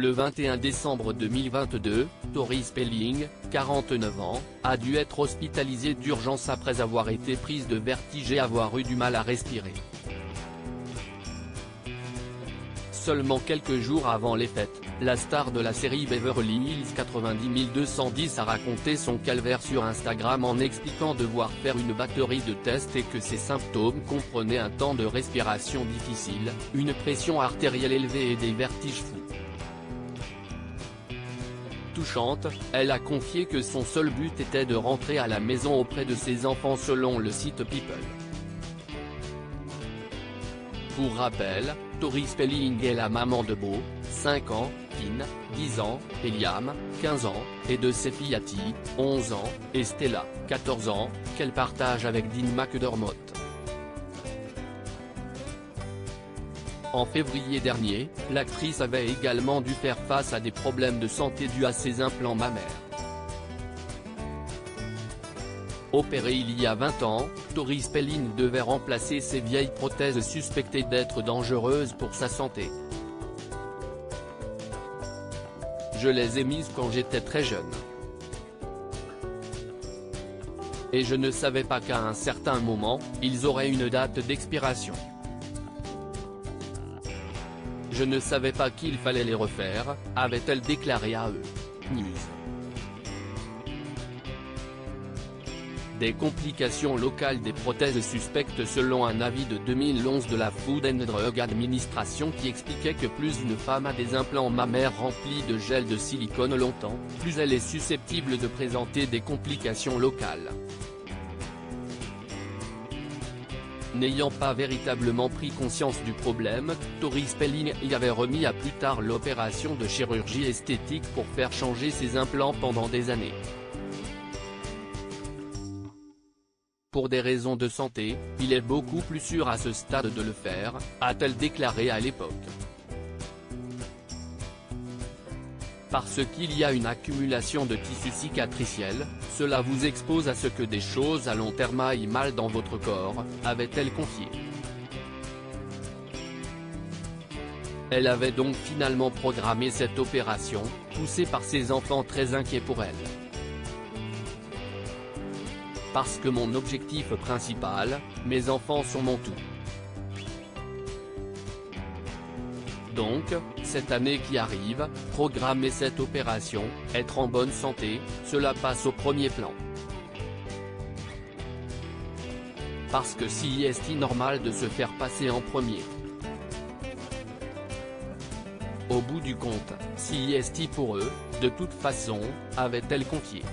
Le 21 décembre 2022, Tori Spelling, 49 ans, a dû être hospitalisée d'urgence après avoir été prise de vertige et avoir eu du mal à respirer. Seulement quelques jours avant les fêtes, la star de la série Beverly Hills 90210 a raconté son calvaire sur Instagram en expliquant devoir faire une batterie de tests et que ses symptômes comprenaient un temps de respiration difficile, une pression artérielle élevée et des vertiges fous. Touchante, elle a confié que son seul but était de rentrer à la maison auprès de ses enfants selon le site People. Pour rappel, Tori Spelling est la maman de Beau, 5 ans, Finn, 10 ans, et Liam, 15 ans, et de ses filles Hattie, 11 ans, et Stella, 14 ans, qu'elle partage avec Dean McDermott. En février dernier, l'actrice avait également dû faire face à des problèmes de santé dus à ses implants mammaires. Opérée il y a 20 ans, Tori Spelling devait remplacer ses vieilles prothèses suspectées d'être dangereuses pour sa santé. Je les ai mises quand j'étais très jeune. Et je ne savais pas qu'à un certain moment, ils auraient une date d'expiration. Je ne savais pas qu'il fallait les refaire, avait-elle déclaré à E! News. Des complications locales des prothèses suspectes selon un avis de 2011 de la Food and Drug Administration qui expliquait que plus une femme a des implants mammaires remplis de gel de silicone longtemps, plus elle est susceptible de présenter des complications locales. N'ayant pas véritablement pris conscience du problème, Tori Spelling y avait remis à plus tard l'opération de chirurgie esthétique pour faire changer ses implants pendant des années. Pour des raisons de santé, il est beaucoup plus sûr à ce stade de le faire, a-t-elle déclaré à l'époque. Parce qu'il y a une accumulation de tissu cicatriciel, cela vous expose à ce que des choses à long terme aillent mal dans votre corps, avait-elle confié. Elle avait donc finalement programmé cette opération, poussée par ses enfants très inquiets pour elle. Parce que mon objectif principal, mes enfants sont mon tout. Donc, cette année qui arrive, programmer cette opération, être en bonne santé, cela passe au premier plan. Parce que si est normal de se faire passer en premier. Au bout du compte, si est pour eux, de toute façon, avait-elle confié.